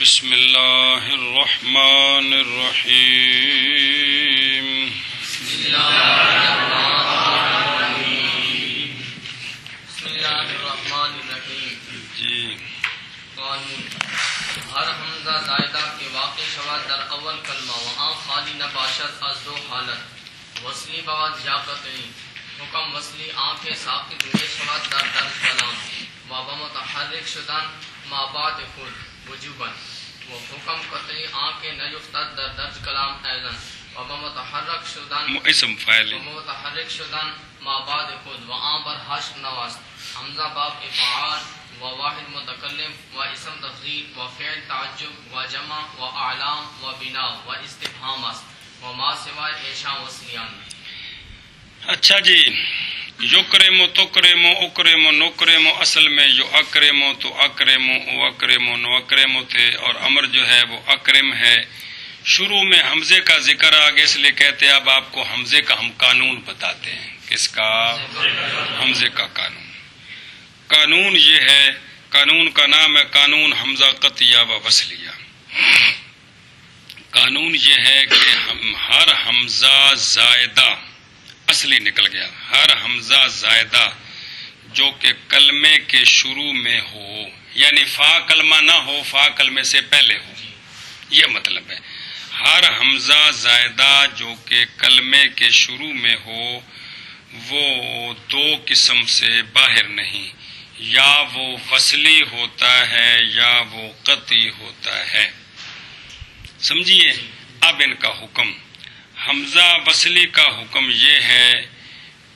بسم اللہ الرحمن الرحیم بسم اللہ الرحمن الرحیم جی قانون ہر حمزہ زائدہ کے واقع شود در اول کلمہ وہاں خالی نہ باشد از دو حالت وصلی بواد یا قطعی حکم وصلی آنکھ ساقط میں شود در درج کلام و بمتحرک شدن ما بعد خود وجوباً و حکم قطعی آنکھ نیفتد در درج کلام ایضاً و بمتحرک شدن اسم فاعل متحرک شدن ما بعد خود و عام بر حشر نواست حمزہ باب افعال و واحد متکلم و اسم تفضیل و فعل تعجب و جمع و اعلام و بنا و استفہام است و ما سوائے ایشاں وصلیان. اچھا جی، یکرم تکرم اکرم نکرم اصل میں جو اکرم تو اکرم او اکرم نو اکرم تھے اور امر جو ہے وہ اکرم ہے. شروع میں حمزے کا ذکر آگے اس لیے کہتے ہیں اب آپ کو حمزے کا ہم قانون بتاتے ہیں. کس کا؟ حمزے کا قانون. قانون یہ ہے، قانون کا نام ہے قانون حمزہ قطعیہ و وصلیہ. قانون یہ ہے کہ ہر حمزہ زائدہ اصلی نکل گیا، ہر حمزہ زائدہ جو کہ کلمے کے شروع میں ہو، یعنی فا کلمہ نہ ہو، فا کلمے سے پہلے ہو، یہ مطلب ہے. ہر حمزہ زائدہ جو کہ کلمے کے شروع میں ہو وہ دو قسم سے باہر نہیں، یا وہ وصلی ہوتا ہے یا وہ قطعی ہوتا ہے. سمجھیے. اب ان کا حکم، حمزہ وصلی کا حکم یہ ہے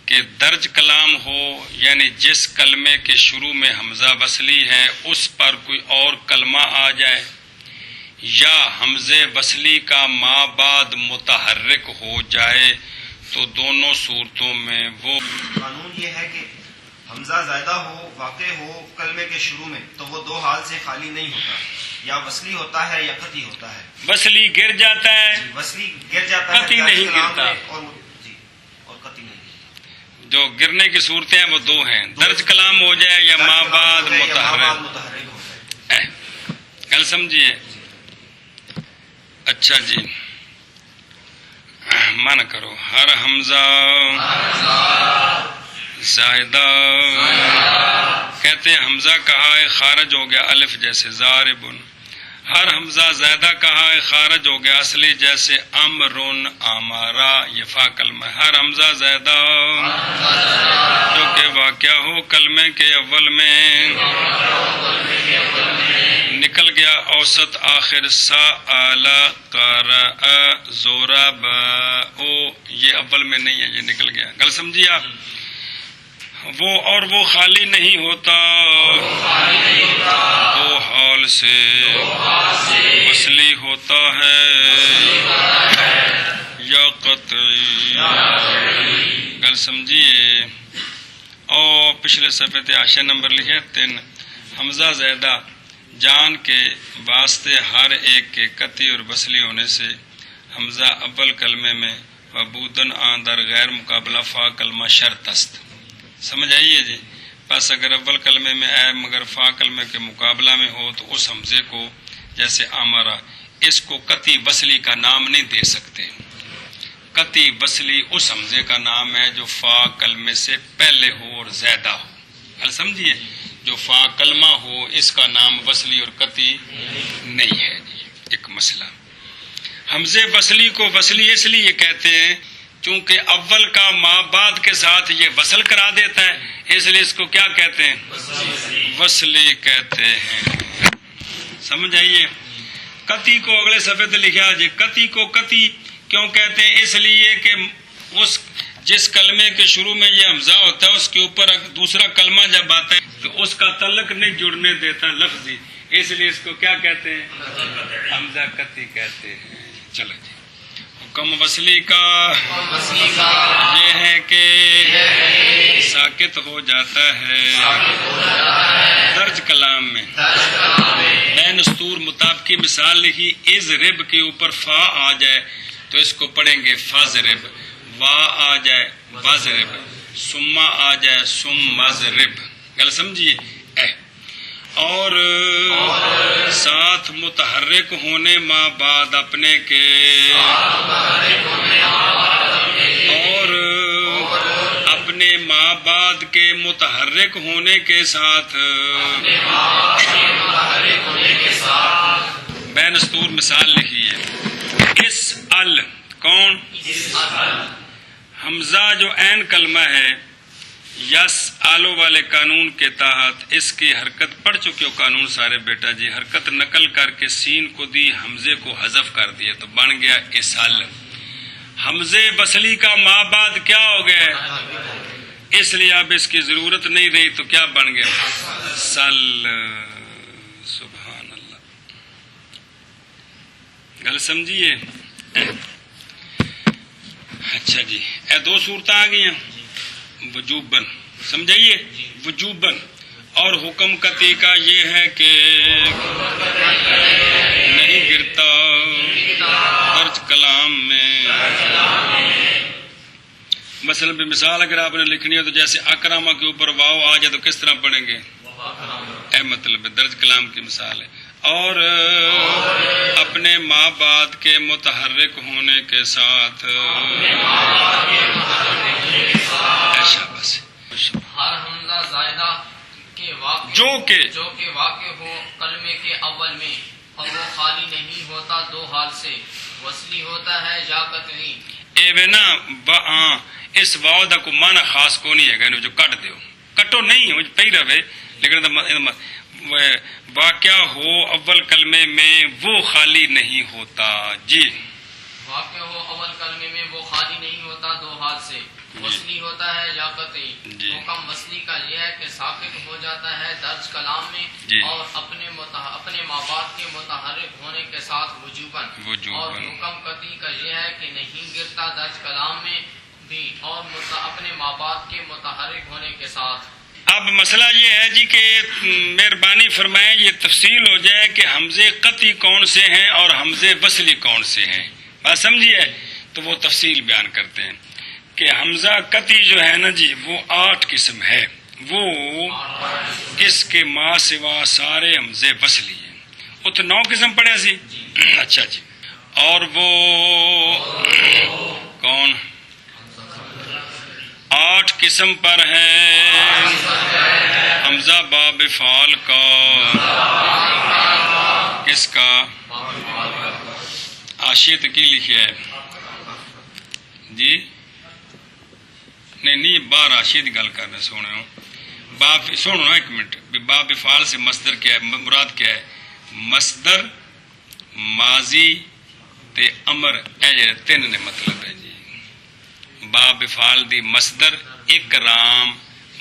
کہ درج کلام ہو، یعنی جس کلمے کے شروع میں حمزہ وصلی ہے اس پر کوئی اور کلمہ آ جائے، یا حمزے وصلی کا ما بعد متحرک ہو جائے، تو دونوں صورتوں میں وہ قانون یہ ہے کہ حمزہ زائدہ ہو، واقع ہو کلمے کے شروع میں تو وہ دو حال سے خالی نہیں ہوتا، یا وصلی ہوتا ہے یا قطعی ہوتا ہے. وصلی گر جاتا ہے، وصلی گر جاتا ہے قطعی درج نہیں کلام گرتا. میں، اور قطعی نہیں. جو گرنے کی صورتیں ہیں وہ دو ہیں، درج کلام ہو جائے یا ما بعد متحرک. متحرک ہو جائے. گل سمجھیے. اچھا جی، من کرو ہر حمزہ زائدہ کہتے ہیں حمزہ کہا ہے خارج ہو گیا الف جیسے ضاربن. ہر حمزہ زائدہ کہا ہے خارج ہو گیا اصلی جیسے امرن امارا، یہ فا کلمہ ہے. ہر حمزہ زائدہ جو کہ واقع ہو کلمے کے اول میں نکل گیا اوسط آخر سا اعلی قرأ ضرب او، یہ اول میں نہیں ہے، یہ نکل گیا. گل سمجھیے آپ. وہ اور وہ خالی نہیں ہوتا، دو حال سے وصلی ہوتا ہے یا قطعی. گل سمجھیے. اور پچھلے صفحے تے عاشر نمبر لکھے 3. حمزہ زائدہ جان کے واسطے ہر ایک کے قطعی اور وصلی ہونے سے حمزہ اول کلمے میں وبودن آن در غیر مقابلہ فا کلمہ شرط است. سمجھ آئیے جی. بس اگر اول کلمے میں ہے مگر فا کلمے کے مقابلہ میں ہو تو اس حمزے کو جیسے آمارا، اس کو قطعی وصلی کا نام نہیں دے سکتے. قطعی وصلی اس حمزے کا نام ہے جو فا کلمے سے پہلے ہو اور زیادہ ہو. حل سمجھیے. جو فا کلمہ ہو اس کا نام وصلی اور قطعی نہیں ہے جی. ایک مسئلہ. حمزے وصلی کو وصلی اس لیے کہتے ہیں چونکہ اول کا ما بعد کے ساتھ یہ وصل کرا دیتا ہے، اس لیے اس کو کیا کہتے ہیں؟ وصلی کہتے ہیں. سمجھ آئیے. قطعی کو اگلے صفحے پہ لکھا جی. قطعی کو قطعی کیوں کہتے ہیں؟ اس لیے کہ اس جس کلمے کے شروع میں یہ حمزہ ہوتا ہے اس کے اوپر دوسرا کلمہ جب آتا ہے تو اس کا تعلق نہیں جڑنے دیتا لفظی، اس لیے اس کو کیا کہتے ہیں؟ حمزہ قطعی کہتے ہیں. چلو جی. حکم وصلی کا یہ ہے کہ ساکت ہو جاتا ہے درج کلام میں. میں نستور مطابقی مثال لکھی. از رب کے اوپر فا آ جائے تو اس کو پڑھیں گے فاضرب، وا آ جائے واضرب، سما آ جائے سم مضرب. گل سمجھیے. اور ساتھ متحرک ہونے ما بعد اپنے کے، اور اپنے ماں بعد کے متحرک ہونے کے ساتھ بین استور مثال لکھی ہے۔ اس ال کون؟ حمزہ جو عین کلمہ ہے، یس آلو والے قانون کے تحت اس کی حرکت پڑھ چکے ہو قانون سارے بیٹا جی، حرکت نقل کر کے سین کو دی، حمزے کو حذف کر دیا تو بن گیا اسال۔ حمزے وصلی کا ماں بعد کیا ہو گیا، اس لیے اب اس کی ضرورت نہیں رہی تو کیا بن گیا سل۔ سبحان اللہ، گل سمجھیے؟ اچھا جی، اے دو صورتیں آ گئی ہیں وجوباً، سمجھائیے وجوباً، اور حکم قطعی کا یہ ہے کہ نہیں گرتا درج کلام میں۔ مثلا بھی مثال اگر آپ نے لکھنی ہے تو جیسے اکرامہ کے اوپر واو آ جائے تو کس طرح پڑھیں گے؟ اے مطلب درج کلام کی مثال ہے۔ اور اپنے ماں بعد کے متحرک ہونے کے ساتھ ایسا بس ہر حمزہ زائدہ کے واقع جو کہ واقع ہو کلمے کے اول میں، اور وہ خالی نہیں ہوتا دو حال سے، وصلی ہوتا ہے یا قطعی۔ اے بنا اس واو دا کو معنی خاص کو نہیں ہے جو کٹ دیو، کٹو نہیں مجھ پہ رہے، لیکن واقعہ ہو اول کلمے میں وہ خالی نہیں ہوتا جی، واقع ہو اول کلمے میں وہ خالی نہیں ہوتا دو حال سے، وصلی ہوتا ہے یا قطعی۔ جی۔ حکم وصلی کا یہ ہے کہ ساکت ہو جاتا ہے درج کلام میں جی۔ اور اپنے ماں باپ کے متحرک ہونے کے ساتھ وجوباً، اور حکم قطعی کا یہ ہے کہ نہیں گرتا درج کلام میں بھی اور اپنے ماں باپ کے متحرک ہونے کے ساتھ۔ اب مسئلہ یہ ہے جی کہ مہربانی فرمائیں یہ تفصیل ہو جائے کہ حمزے قطعی کون سے ہیں اور حمزے وصلی کون سے ہیں، بات سمجھیے؟ تو وہ تفصیل بیان کرتے ہیں کہ حمزہ قطعی جو ہے نا جی وہ 8 قسم ہے، وہ اس کے ماں سوا سارے حمزے وصلی ہیں، وہ تو 9 قسم پڑھے سی۔ اچھا جی، اور وہ کون 8 قسم پر ہے؟ حمزہ باب فعال کا، کس کا؟ آشیت کی لکھی ہے جی، نہیں باہر آشیت گل کرنا سونے ہو باب، سنو نا ایک منٹ، باب فعال سے مصدر کیا ہے، مراد کیا ہے؟ مصدر ماضی تے امر، اے جڑے 3 نے مطلب ہے جی۔ باب فعال دی مصدر اکرام،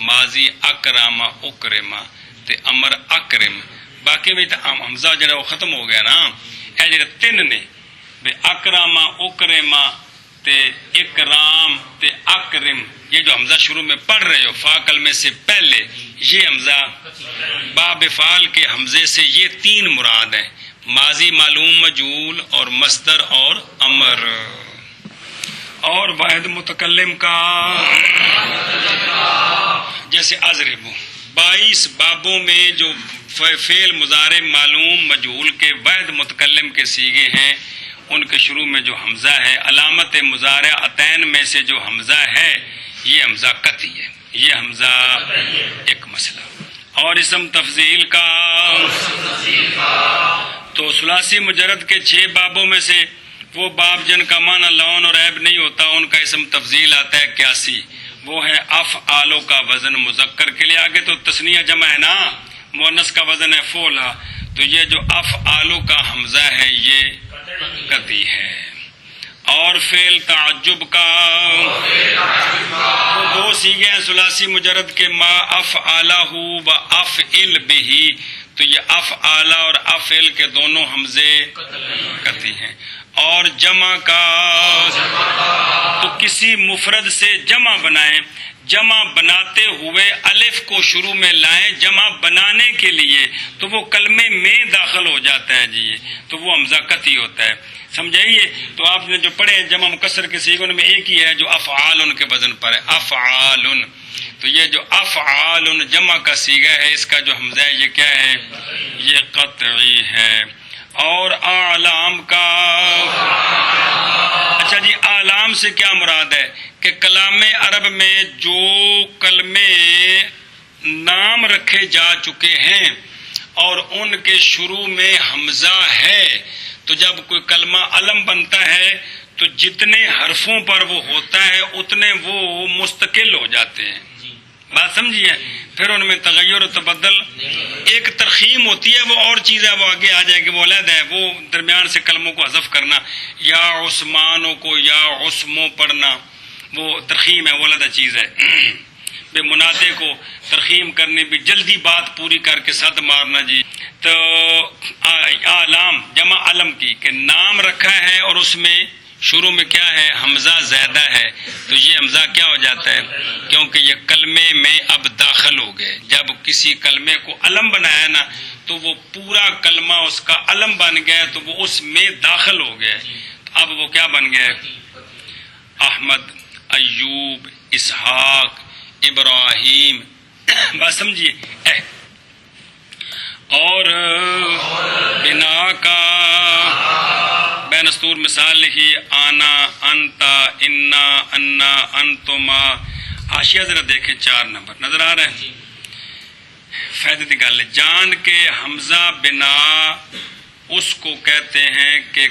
ماضی اکرامہ اکرما تے امر اکرم، باقی میں حمزہ جڑا وہ ختم ہو گیا نا، اے جڑے 3 نے بے اکرامہ اکرما تے اکرام تے اکرم، یہ جو حمزہ شروع میں پڑھ رہے ہو فا کلمے سے پہلے، یہ حمزہ باب فعال کے حمزے سے یہ 3 مراد ہیں، ماضی معلوم مجہول اور مصدر اور امر۔ اور واحد متکلم کا جیسے اضربو، 22 بابوں میں جو فعل مضارع معلوم مجہول کے واحد متکلم کے سیغے ہیں، ان کے شروع میں جو حمزہ ہے، علامت مضارع اتین میں سے جو حمزہ ہے یہ حمزہ قطعی ہے، یہ حمزہ ایک مسئلہ۔ اور اسم تفضیل کا تو ثلاثی مجرد کے 6 بابوں میں سے وہ باب جن کا معنی لون اور عیب نہیں ہوتا، ان کا اسم تفضیل آتا ہے 81، وہ ہے افعالو کا وزن مذکر کے لیے، آگے تو تثنیہ جمع ہے نا، مؤنث کا وزن ہے فولا، تو یہ جو افعالو کا حمزہ ہے یہ قطعی ہے۔ اور فعل تعجب کا وہ 2 سیغے ہیں ثلاثی مجرد کے، ما افعلہ و افعل بہ، تو یہ افعلہ اور افعل کے دونوں حمزے قطعی ہیں۔ اور جمع کا تو کسی مفرد سے جمع بنائیں، جمع بناتے ہوئے الف کو شروع میں لائیں جمع بنانے کے لیے، تو وہ کلمے میں داخل ہو جاتا ہے جی، تو وہ حمزہ قطعی ہوتا ہے۔ سمجھائیے. تو آپ نے جو پڑھے جمع مکسر کے صیغوں میں ایک ہی ہے جو افعال ان کے وزن پر ہے، افعال. تو یہ جو افعال جمع کا صیغہ ہے اس کا جو حمزہ ہے یہ کیا ہے؟ یہ قطعی ہے. اور اعلام کا، اچھا جی، اعلام سے کیا مراد ہے کہ کلام عرب میں جو کلمے نام رکھے جا چکے ہیں اور ان کے شروع میں حمزہ ہے، تو جب کوئی کلمہ علم بنتا ہے تو جتنے حرفوں پر وہ ہوتا ہے اتنے وہ مستقل ہو جاتے ہیں. بات سمجھیے؟ پھر ان میں تغیر و تبدل ایک ترخیم ہوتی ہے، وہ اور چیز ہے، وہ آگے آ جائے گی، وہ علیحدہ ہے. وہ درمیان سے کلموں کو حذف کرنا، یا عثمانوں کو یا عثموں پڑھنا، وہ ترخیم ہے، وہ علیحدہ چیز ہے. بے منادے کو ترخیم کرنے بھی، جلدی بات پوری کر کے صد مارنا جی. تو اعلام جمع علم کی کہ نام رکھا ہے اور اس میں شروع میں کیا ہے؟ حمزہ زیادہ ہے، تو یہ حمزہ کیا ہو جاتا ہے؟ کیونکہ یہ کلمے میں اب داخل ہو گئے. جب کسی کلمے کو علم بنایا نا تو وہ پورا کلمہ اس کا علم بن گیا، تو وہ اس میں داخل ہو گئے. اب وہ کیا بن گئے؟ احمد، ایوب، اسحاق، ابراہیم. بات سمجھیے؟ اور بنا کا بین استور مثال لکھی، آنا، انتا، انا، انا، انتما. حاشیہ ذرا دیکھیں 4 نمبر نظر آ رہا ہے؟ فائدے کی گل ہے. جان کے حمزہ بنا اس کو کہتے ہیں کہ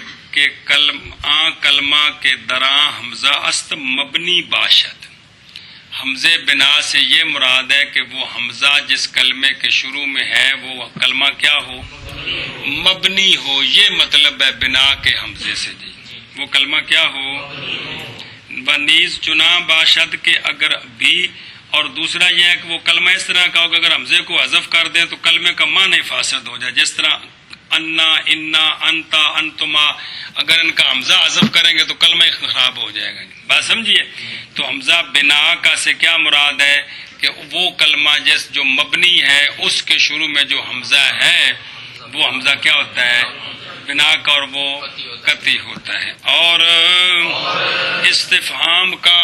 کلمہ کے دراں حمزہ است مبنی باشد. حمزے بنا سے یہ مراد ہے کہ وہ حمزہ جس کلمے کے شروع میں ہے وہ کلمہ کیا ہو؟ مبنی ہو. یہ مطلب ہے بنا کے حمزے سے جی، وہ کلمہ کیا ہو؟ بنیز چنا باشد کے اگر بھی. اور دوسرا یہ ہے کہ وہ کلمہ اس طرح کا ہو کہ اگر حمزے کو حذف کر دیں تو کلمے کا معنی فاسد ہو جائے. جس طرح انا، انا، انتا، انتما، اگر ان کا حمزہ حذف کریں گے تو کلمہ خراب ہو جائے گا. بات سمجھیے؟ تو حمزہ بنا کا سے کیا مراد ہے کہ وہ کلمہ جس جو مبنی ہے اس کے شروع میں جو حمزہ ہے وہ حمزہ کیا ہوتا ہے؟ بنا کا، اور وہ قطعی ہوتا ہے. اور استفہام کا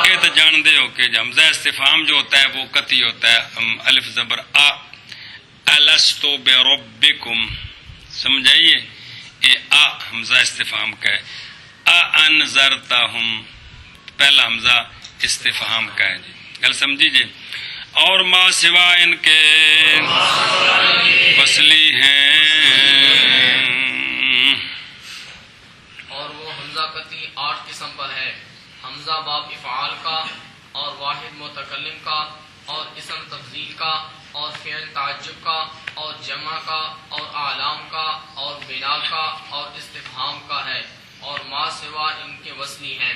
یہ تو جانتے ہو کہ حمزہ استفہام جو ہوتا ہے وہ قطعی ہوتا ہے. الف زبر آ، الستو بربکم. سمجھائیے؟ اے آ حمزہ استفہام کا ہے. انذرتہم پہلا حمزہ استفہام کا ہے جی. گل سمجھیے؟ اور ما سوا ان کے وصلی ہیں. اور وہ حمزہ قطعی 8 قسم پر ہے. حمزہ باب افعال کا اور واحد متکلم کا اور اسم تفضیل کا اور فعل تعجب کا اور جمع کا اور اعلام کا اور بنا کا اور استفہام کا ہے. اور ما سوا ان کے وصلی ہیں.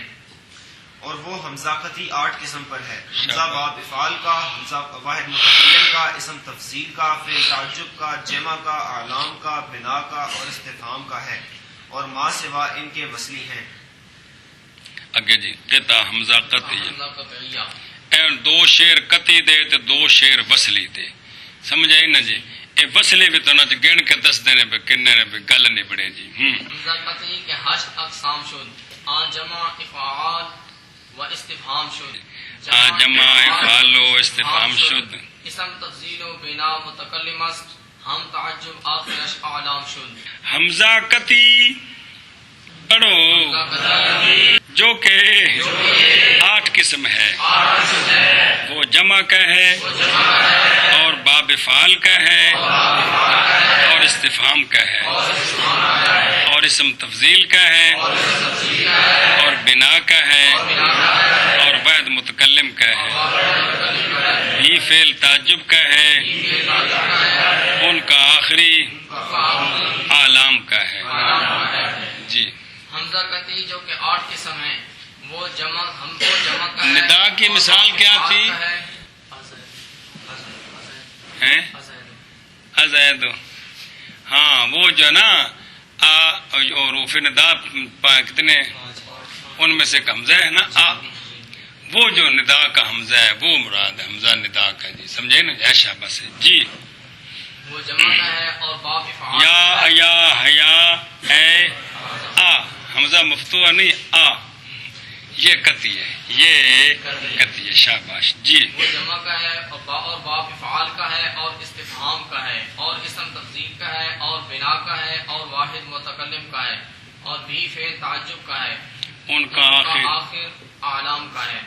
اور وہ حمزہ قطعی 8 قسم پر ہے. حمزہ باب افعال کا، حمزہ واحد متکلم کا، اسم تفضیل کا، فعل تعجب کا، جمع کا، اعلام کا، بنا کا اور استفہام کا ہے. اور ما سوا ان کے وصلی ہیں. اگے جی قطع حمزہ قطعی. حمزہ قطعیہ 2 شعر قطعی دے تو 2 شعر وصلی دے. سمجھ آئی نا جی؟ یہ وصلے بھی تو نہ گن کے 10 دینے پہ کنے پہ گل نہیں بڑے جی. حمزہ قطعی کے 8 اقسام شد. آن جمع افعال و استفہام شد. جمع افعال و استفہام شد. اسم تفضیل و بنا متکلم است. ہم تعجب آخرش اعلام شد. حمزہ قطعی پڑھو جو کہ 8 قسم ہے. وہ جمع کا ہے اور باب افعال کا ہے اور استفہام کا ہے اور اسم تفضیل کا ہے اور بنا کا ہے اور واحد متکلم کا ہے. بھی فعل تعجب کا ہے. ان کا آخری اعلام کا ہے جی. حمزہ قطعی جو کہ 8 قسم ہیں وہ جمع کا ہے. ندا کی مثال کیا تھی؟ ازید. ہاں وہ جو نا اور روف ندا کتنے ان میں سے حمزہ ہے نا آ، وہ جو ندا کا حمزہ ہے وہ مراد ہے حمزہ ندا کا جی. سمجھے نا؟ ایشا بس جی. وہ جمع کا ہے اور باب افعال یا حیا اے مفتوح نہیں آ، یہ قطعی ہے، یہ قطعی ہے، شاباش جی. وہ جمع کا ہے اور باب افعال کا ہے اور استفہام کا ہے اور اسم تفضیل کا ہے اور بنا کا ہے اور واحد متکلم کا ہے اور بھی فعل تعجب کا ہے، ان کا آخر اعلام کا ہے.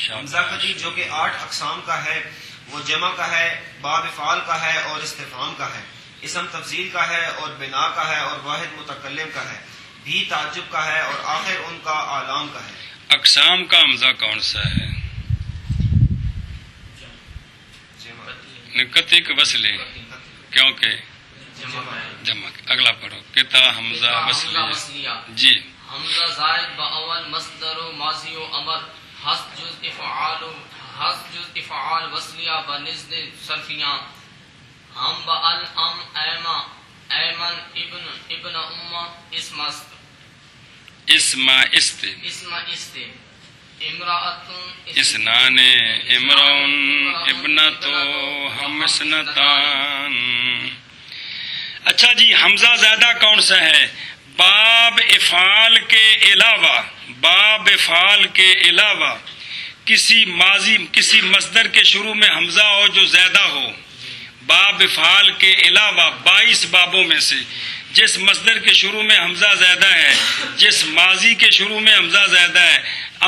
حمزہ قطعی جو کہ 8 اقسام کا ہے، وہ جمع کا ہے، باب افعال کا ہے اور استفہام کا ہے، اسم تفضیل کا ہے اور بنا کا ہے اور واحد متکلم کا ہے، بھی تعجب کا ہے اور آخر ان کا اعلام کا ہے. اقسام کا حمزہ کون سا ہے؟ قطعی کے وصلی، کیونکہ جمع. اگلا پڑھو کتا حمزہ وصلی جی. حمزہ زائد باول مصدر و ماضی و امر حسب جز افعال وصلیہ بنزد صرفیاں ہم بال ام ایما ایمن ابن امہ اسم است اسم است امرأتن اسنان امرؤن ابنتو ہم اسنتان. اچھا جی، حمزہ زیادہ کون سا ہے؟ باب افعال کے علاوہ، باب افعال کے علاوہ کسی ماضی کسی مصدر کے شروع میں حمزہ ہو جو زیادہ ہو. باب افعال کے علاوہ 22 بابوں میں سے جس مصدر کے شروع میں حمزہ زیادہ ہے، جس ماضی کے شروع میں حمزہ زیادہ ہے،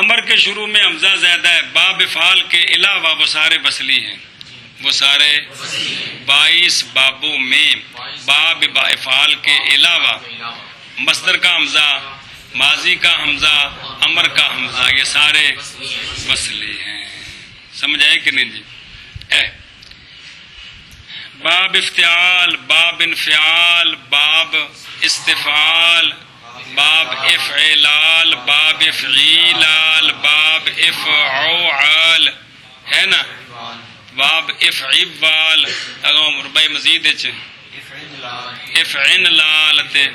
امر کے شروع میں حمزہ زیادہ ہے، باب افعال کے علاوہ وہ سارے وصلی ہیں. وہ سارے 22 بابوں میں باب افعال کے علاوہ مصدر کا حمزہ، ماضی کا حمزہ، امر کا حمزہ، یہ سارے وصلی ہیں. سمجھ آئے کہ نہیں جی؟ باب افتعال، باب انفعال، باب استفعال، باب افعلال، باب افعیلال، باب افعوعال ہے نا، باب افعیوال اگوں مربع مزید افعنلال تے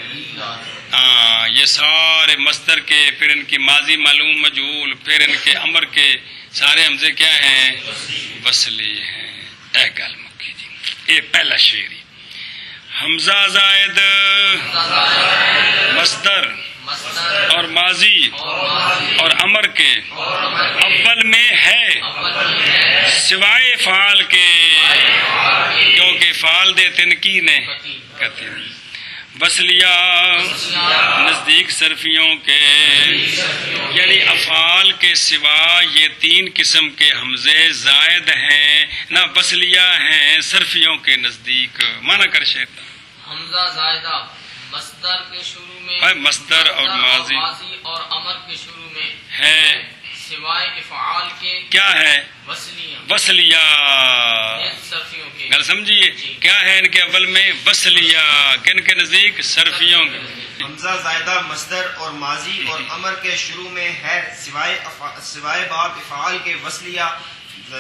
یہ سارے مصدر کے، پھر ان کی ماضی معلوم مجہول، پھر ان کے امر کے سارے حمزے کیا ہیں؟ وصلی ہیں. اے گل مکی جی. یہ پہلا شعر ہی حمزہ زائد مصدر اور ماضی اور امر کے اول میں ہے سوائے فعال کے، کیونکہ فعال دے تنکین کہتے ہیں. وصلیہ نزدیک صرفیوں کے، یعنی افعال کے سوا یہ 3 قسم کے حمزے زائد ہیں، نہ وصلیہ ہیں صرفیوں کے نزدیک. مانا کر شیطان حمزہ زائدہ مصدر کے شروع میں، مصدر اور ماضی اور امر کے شروع میں ہے، سوائے افعال کے کیا ہے؟ وصلیہ. صرفیوں کے. گل سمجھیے کیا ہے ان کے اول میں؟ وصلیہ. کن کے نزدیک؟ صرفیوں کے. حمزہ زائدہ مصدر اور ماضی اور امر کے شروع میں ہے سوائے باب افعال کے وصلیہ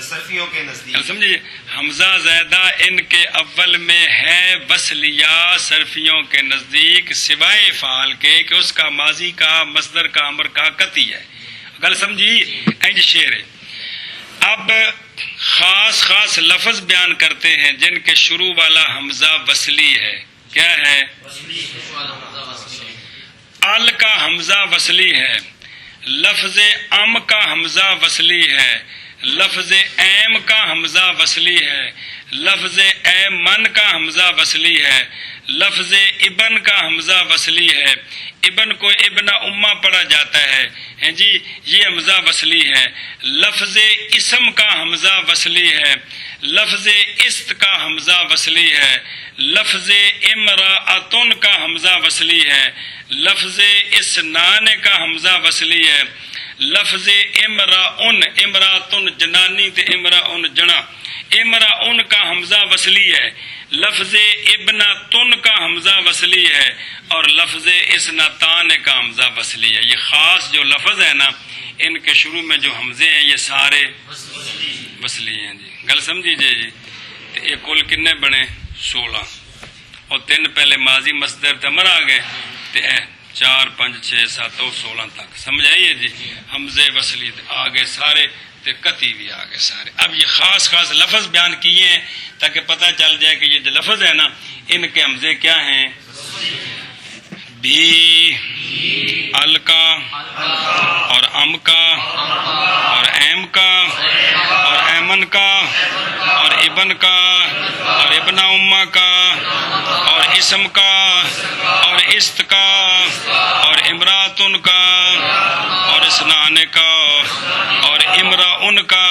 صرفیوں کے نزدیک. گل سمجھیے حمزہ زائدہ ان کے اول میں ہے وصلیہ صرفیوں کے نزدیک سوائے افعال کے کہ اس کا ماضی کا، مصدر کا، امر کا قطعی ہے. گل سمجھی؟ انج شعر ہے. اب خاص خاص لفظ بیان کرتے ہیں جن کے شروع والا حمزہ وصلی ہے. کیا ہے؟ ال کا حمزہ وصلی ہے، لفظ ام کا حمزہ وصلی ہے، لفظ ایم کا حمزہ وصلی ہے، لفظ ایمن کا حمزہ وصلی ہے، لفظ ابن کا حمزہ وصلی ہے. ابن کو ابن امہ پڑھا جاتا ہے جی، یہ حمزہ وصلی ہے. لفظ اسم کا حمزہ وصلی ہے، لفظ است کا حمزہ وصلی ہے، لفظ امرأتن کا حمزہ وصلی ہے، لفظ اسنان کا حمزہ وصلی ہے، لفظ امرأن امرأتن جنانی تے امرأن جنا، امرأن کا حمزہ وصلی ہے، لفظ ابنتن کا حمزہ وصلی ہے اور لفظ اسنتان کا حمزہ وصلی ہے. یہ خاص جو لفظ ہے نا، ان کے شروع میں جو حمزے ہیں یہ سارے وصلی ہیں جی. گل سمجھیجئے جی. یہ کل کنے بنے؟ 16 اور 3 پہلے ماضی مصدر تمر آ گئے، 4 5 6 7 اور 16 تک. سمجھ آئیے جی؟ حمزے وصلی آ گئے سارے، قطعی بھی آ گئے سارے. اب یہ خاص خاص لفظ بیان کیے ہیں تاکہ پتہ چل جائے کہ یہ جو لفظ ہے نا، ان کے حمزے کیا ہیں؟ بھی ال کا اور ام کا اور ایم کا اور ایمن کا اور ابن کا اور ابن امہ کا اور اسم کا اور است کا اور امراتن کا اور اسنان کا اور امرأن کا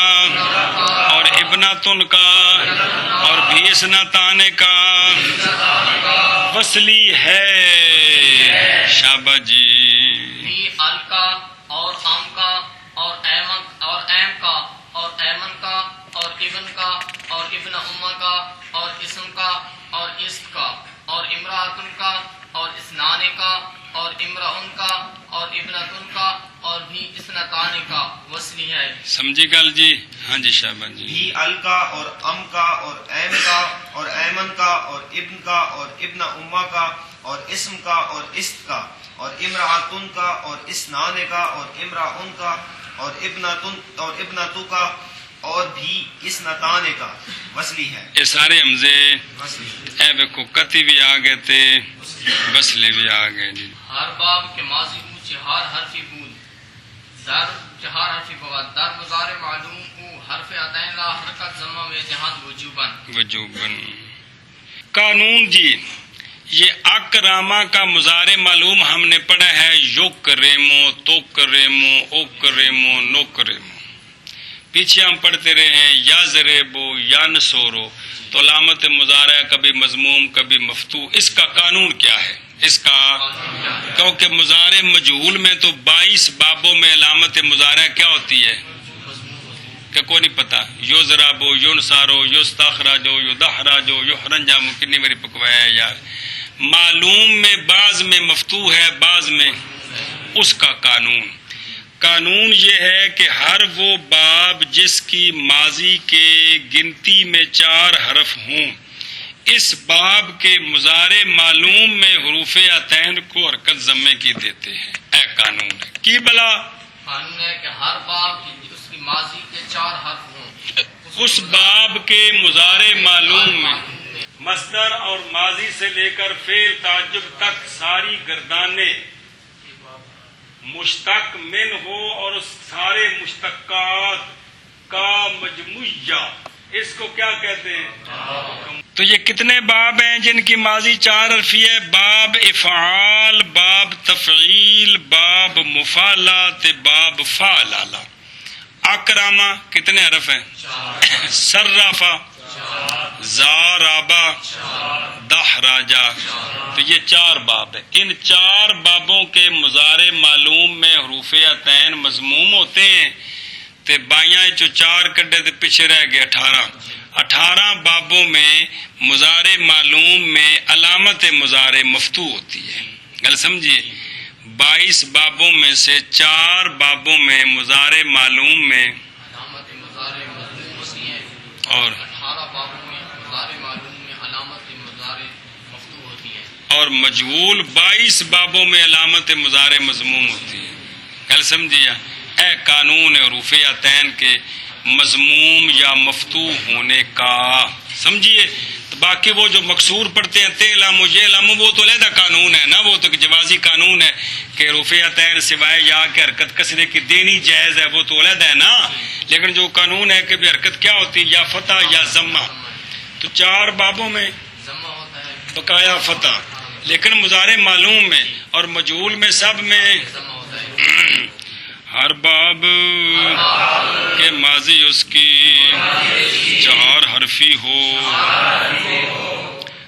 اور ابنتن کا اور بھی اسنتان کا وصلی ہے شابہ جی بھی ال کا اور ام کا اور ایم کا اور ایمن کا اور ابن کا اور ابن امہ کا اور اسم کا اور است کا اور امراتن کا اور اسنان کا اور امرأن کا اور ابنتن کا اور بھی اسنتان کا وصلی ہے. سمجھی گل جی؟ ہاں جی شابہ جی. بھی ال کا اور ام کا اور ایم کا اور ایمن کا اور ابن کا اور ابن امہ کا اور اسم کا اور است کا اور امراتن کا اور اسنان کا اور امرأن کا اور ابنتو کا اور بھی اسنتان کا وصلی ہے. یہ سارے حمزے وصلی اے بکو کتی بھی آ گئے تھے وصلے بھی آ گئے جی. ہر باب کے ماضی او چہار حرفی بود در چہار حرفی بود در مضارع معلوم او حرف عطین لا حرکت ضمہ و اتحاد وجوباً. وجوباً. قانون جی یہ اکرامہ کا مضارع معلوم ہم نے پڑھا ہے یکرمو تکرمو اکرمو نکرمو. پیچھے ہم پڑھتے رہے ہیں یضربو ینصرو. تو علامت مضارع کبھی مضموم کبھی مفتوح. اس کا قانون کیا ہے؟ اس کا کیونکہ مضارع مجہول میں تو 22 بابوں میں علامت مضارع کیا ہوتی ہے کہ کوئی نہیں پتا. یضربو ینصرو یستخرجو یدحرجو یحرنجمو. کتنی باری پکوایا ہے یار. معلوم میں بعض میں مفتوح ہے بعض میں. اس کا قانون یہ ہے کہ ہر وہ باب جس کی ماضی کے گنتی میں 4 حرف ہوں اس باب کے مضارع معلوم میں حروف عطین کو حرکت ضمے کی دیتے ہیں. اے قانون ہے کی بلا قانون ہے کہ ہر باب کی اس کی ماضی کے 4 حرف ہوں اس باب کے مضارع معلوم میں مصدر اور ماضی سے لے کر فعل تعجب تک ساری گردانیں مشتق من ہو اور اس سارے مشتقات کا مجموعہ. اس کو کیا کہتے ہیں؟ تو یہ کتنے باب ہیں جن کی ماضی 4 حرفی ہے؟ باب افعال، باب تفعیل، باب مفعلات، باب فعلالہ. اکرامہ کتنے حرف ہیں؟ صرفہ، زارابہ، دحرجہ. تو یہ 4 باب ہیں. ان 4 بابوں کے مضارع معلوم میں حروف عطین مضموم ہوتے ہیں. تے بائیاں چو 4 کڈے تے پیچھے رہ گئے 18 بابوں میں مضارع معلوم میں علامت مضارع مفتوح ہوتی ہے. گل سمجھیے. 22 بابوں میں سے 4 بابوں میں مضارع معلوم میں علامت مضارع مضموم ہوتی ہے اور 18 بابوں میں مضارع معلوم میں علامت مضارع مفتوح ہوتی ہے اور مجہول 22 بابوں میں علامت مضارع مضموم ہوتی ہے. گل سمجھیا. اے قانون حروف عطین کے مضموم یا مفتوح ہونے کا. سمجھیے. باقی وہ جو مکسور پڑھتے ہیں تے لام یہ لام وہ تو علیحدہ قانون ہے نا. وہ تو جوازی قانون ہے کہ حروف عطین سوائے یا کہ حرکت کسرے کی دینی جائز ہے. وہ تو علیحدہ ہے نا. لیکن جو قانون ہے کہ بھی حرکت کیا ہوتی ہے یا فتح یا ضمہ. تو 4 بابوں میں ضمہ ہوتا ہے بقایا فتح. لیکن مضارع معلوم میں اور مجہول میں سب میں ضمہ ہوتا ہے. ہر باب کے ماضی اس کی 4 حرفی ہو.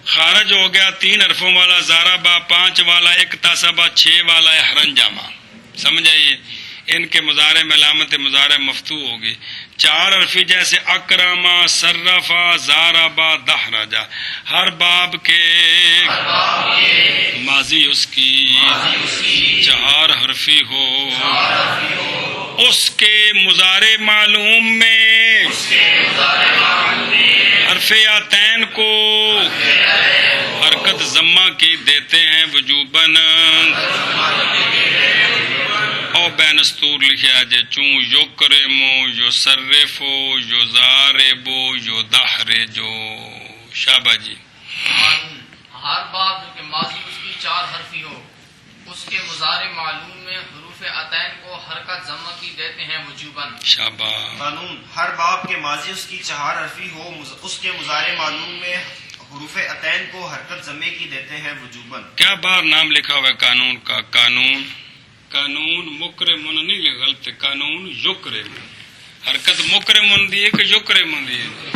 خارج ہو گیا 3 حرفوں والا زارابا، 5 والا اکتسبا، 6 والا احرنجامہ. سمجھ آئیے. ان کے مضارع میں علامت مضارع مفتوح ہوگی. 4 حرفی جیسے اکرامہ، صرفا، زارابا، دحرجا. ہر باب کے ماضی اس کی 4 حرفی ہو. اس کے مضارع معلوم میں حرف عطین کو حرکت ضمہ کی دیتے ہیں وجوباً. او بینستور لکھا جے چون یکرمو، یصرفو، یضاربو، یدحرجو. شابہ جی. ہر باب کے ماضی اس کی 4 حرفی ہو اس اس کے مضارع معلوم میں حروف عطین کو حرکت ضمہ کی دیتے ہیں وجوباً. شاباش. قانون ہر باب کے ماضی اس کی چہار حرفی ہو اس کے مضارع معلوم میں حروف عطین کو حرکت ضمے کی دیتے ہیں وجوباً. کیا بار نام لکھا ہوا ہے قانون کا؟ قانون قانون مکرمن نہیں، غلط. قانون یکرم. حرکت مکرمن دی ہے کہ یکرمن دی ہے؟